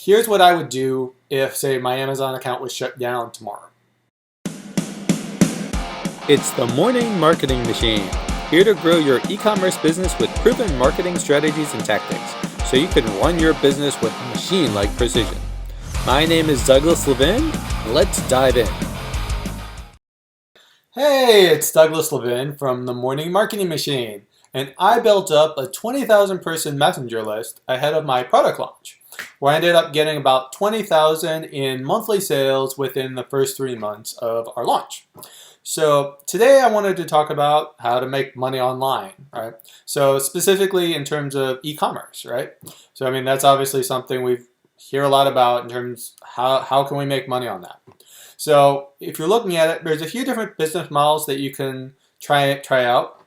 here's what I would do if, say, my Amazon account was shut down tomorrow. It's the Morning Marketing Machine, here to grow your e-commerce business with proven marketing strategies and tactics, so you can run your business with machine-like precision. My name is Douglas Levin. Let's dive in. Hey, it's Douglas Levin from the Morning Marketing Machine, and I built up a 20,000 person messenger list ahead of my product launch, where I ended up getting about 20,000 in monthly sales within the first 3 months of our launch. So today I wanted to talk about how to make money online, right? So specifically in terms of e-commerce, right? So I mean, that's obviously something we hear a lot about in terms of how can we make money on that. So if you're looking at it, there's a few different business models that you can try out.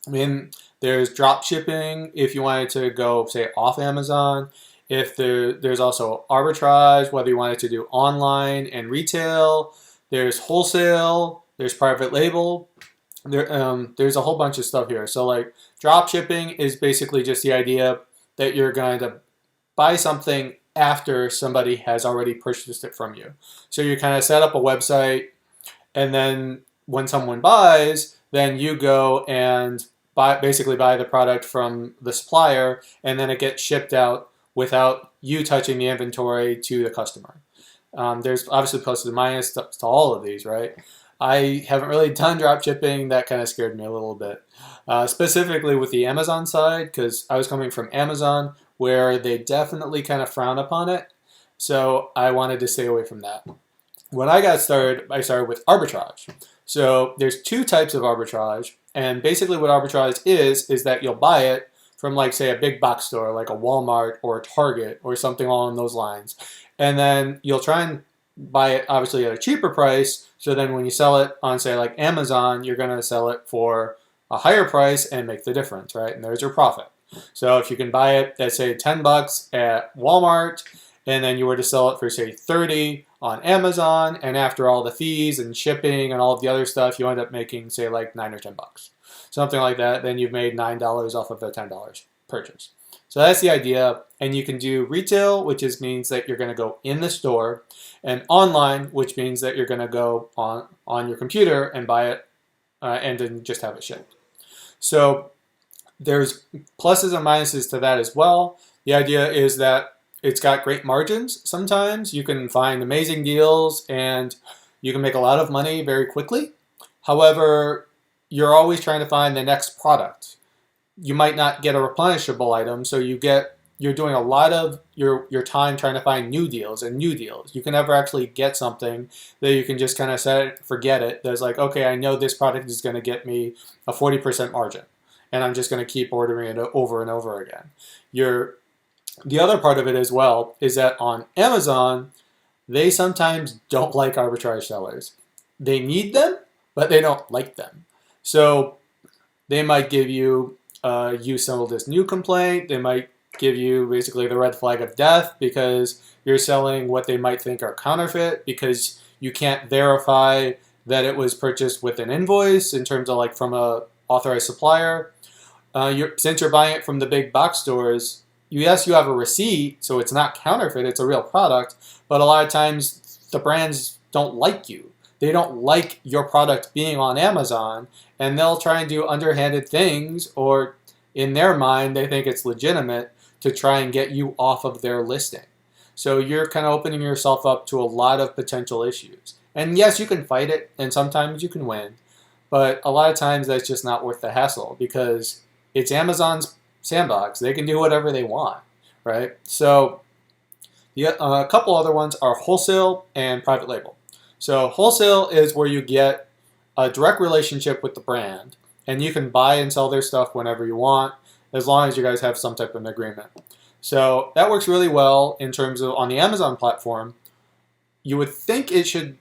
I mean, there's drop shipping if you wanted to go, say, off Amazon. If there's also arbitrage, whether you wanted to do online and retail. There's wholesale. There's private label. There's a whole bunch of stuff here. So like drop shipping is basically just the idea that you're going to buy something after somebody has already purchased it from you. So you kind of set up a website, and then when someone buys, then you go and basically buy the product from the supplier, and then it gets shipped out without you touching the inventory to the customer. There's obviously pluses and minuses to all of these, right? I haven't really done drop shipping. That kind of scared me a little bit, specifically with the Amazon side, because I was coming from Amazon, where they definitely kind of frown upon it. So I wanted to stay away from that. When I got started, I started with arbitrage. So there's 2 types of arbitrage. And basically what arbitrage is that you'll buy it from, like, say, a big box store, like a Walmart or a Target or something along those lines. And then you'll try and buy it, obviously, at a cheaper price. So then when you sell it on, say, like Amazon, you're going to sell it for a higher price and make the difference, right? And there's your profit. So if you can buy it at, say, $10 at Walmart, and then you were to sell it for, say, $30 on Amazon, and after all the fees and shipping and all of the other stuff, you end up making, say, like $9 or $10. Something like that, then you've made $9 off of a $10 purchase. So that's the idea. And you can do retail, which means that you're going to go in the store, and online, which means that you're going to go on your computer and buy it and then just have it shipped. So there's pluses and minuses to that as well. The idea is that it's got great margins. Sometimes you can find amazing deals and you can make a lot of money very quickly. However, you're always trying to find the next product. You might not get a replenishable item, so you're doing a lot of your time trying to find new deals and new deals. You can never actually get something that you can just kind of set it, forget it. There's like, okay, I know this product is going to get me a 40% margin, and I'm just going to keep ordering it over and over again. The other part of it as well is that on Amazon, they sometimes don't like arbitrage sellers. They need them, but they don't like them. So they might give you, you settled this new complaint. They might give you basically the red flag of death because you're selling what they might think are counterfeit because you can't verify that it was purchased with an invoice in terms of like from a authorized supplier. Since you're buying it from the big box stores, yes, you have a receipt, so it's not counterfeit, it's a real product, but a lot of times the brands don't like you. They don't like your product being on Amazon, and they'll try and do underhanded things, or in their mind, they think it's legitimate to try and get you off of their listing. So you're kind of opening yourself up to a lot of potential issues. And yes, you can fight it, and sometimes you can win, but a lot of times that's just not worth the hassle because it's Amazon's sandbox. They can do whatever they want, right? So a couple other ones are wholesale and private label. So wholesale is where you get a direct relationship with the brand, and you can buy and sell their stuff whenever you want, as long as you guys have some type of agreement. So that works really well in terms of on the Amazon platform. You would think it should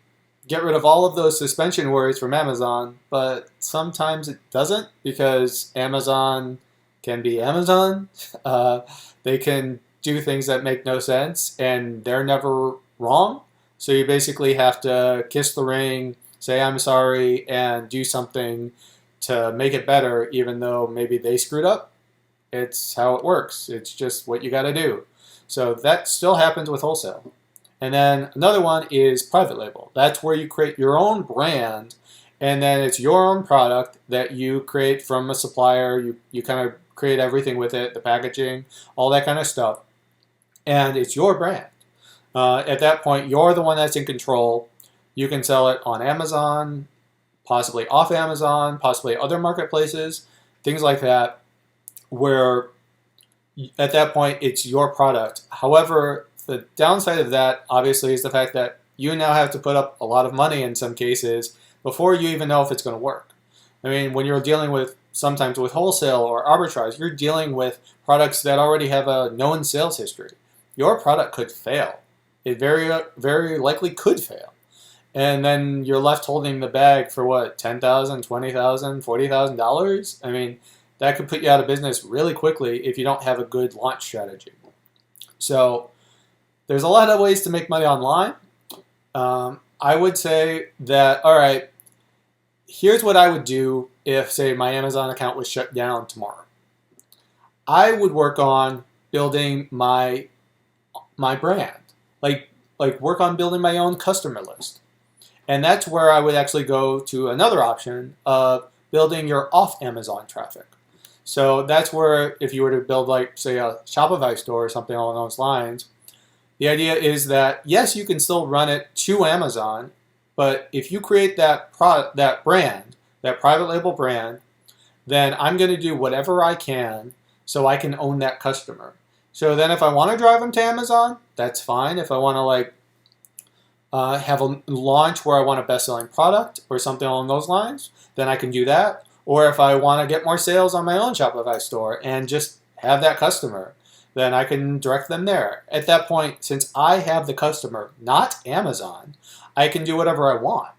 get rid of all of those suspension worries from Amazon, but sometimes it doesn't because Amazon can be Amazon. They can do things that make no sense, and they're never wrong. So you basically have to kiss the ring, say I'm sorry, and do something to make it better, even though maybe they screwed up. It's how it works. It's just what you got to do. So that still happens with wholesale. And then another one is private label. That's where you create your own brand, and then it's your own product that you create from a supplier. You kind of create everything with it, the packaging, all that kind of stuff. And it's your brand. At that point, you're the one that's in control. You can sell it on Amazon, possibly off Amazon, possibly other marketplaces, things like that, where at that point it's your product. However, the downside of that obviously is the fact that you now have to put up a lot of money in some cases before you even know if it's going to work. I mean, when you're dealing with sometimes with wholesale or arbitrage, you're dealing with products that already have a known sales history. Your product could fail. It very likely could fail. And then you're left holding the bag for what, $10,000, $20,000, $40,000? I mean, that could put you out of business really quickly if you don't have a good launch strategy. So there's a lot of ways to make money online. I would say that, all right, here's what I would do if, say, my Amazon account was shut down tomorrow. I would work on building my brand, like work on building my own customer list. And that's where I would actually go to another option of building your off Amazon traffic. So that's where if you were to build, like, say, a Shopify store or something along those lines, the idea is that, yes, you can still run it to Amazon, but if you create that brand, that private label brand, then I'm going to do whatever I can so I can own that customer. So then if I want to drive them to Amazon, that's fine. If I want to have a launch where I want a best-selling product or something along those lines, then I can do that. Or if I want to get more sales on my own Shopify store and just have that customer, then I can direct them there. At that point, since I have the customer, not Amazon, I can do whatever I want.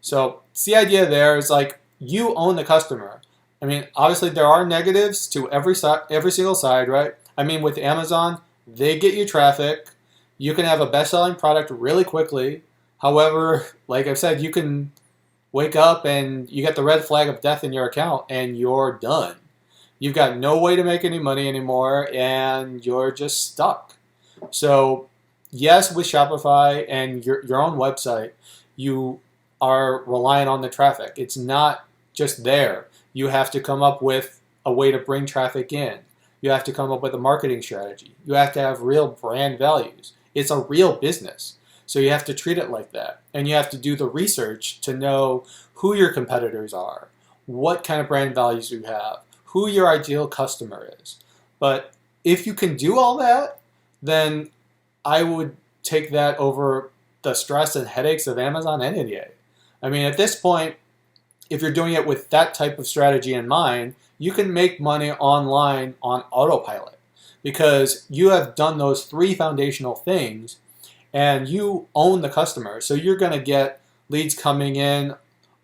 So it's the idea there is like you own the customer. I mean, obviously there are negatives to every single side, right? I mean, with Amazon, they get you traffic. You can have a best-selling product really quickly. However, like I've said, you can wake up and you get the red flag of death in your account and you're done. You've got no way to make any money anymore and you're just stuck. So yes, with Shopify and your own website, you are relying on the traffic. It's not just there. You have to come up with a way to bring traffic in. You have to come up with a marketing strategy. You have to have real brand values. It's a real business. So you have to treat it like that. And you have to do the research to know who your competitors are, what kind of brand values you have, who your ideal customer is. But if you can do all that, then I would take that over the stress and headaches of Amazon any day. I mean, at this point, if you're doing it with that type of strategy in mind, you can make money online on autopilot because you have done those three foundational things and you own the customer. So you're going to get leads coming in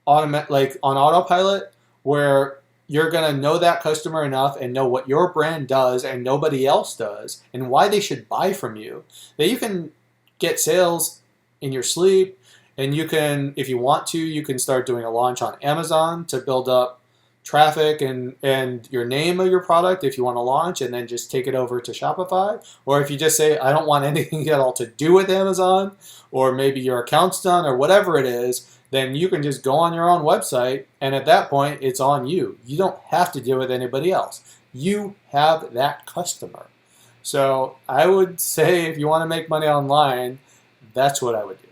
on autopilot where you're going to know that customer enough and know what your brand does and nobody else does and why they should buy from you, that you can get sales in your sleep. And you can, if you want to, you can start doing a launch on Amazon to build up traffic and your name of your product if you want to launch, and then just take it over to Shopify. Or if you just say, I don't want anything at all to do with Amazon, or maybe your account's done or whatever it is, then you can just go on your own website, and at that point, it's on you. You don't have to deal with anybody else. You have that customer. So I would say if you want to make money online, that's what I would do.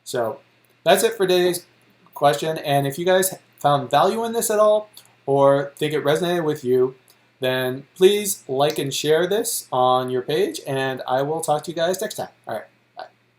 So that's it for today's question. And if you guys found value in this at all or think it resonated with you, then please like and share this on your page, and I will talk to you guys next time. All right.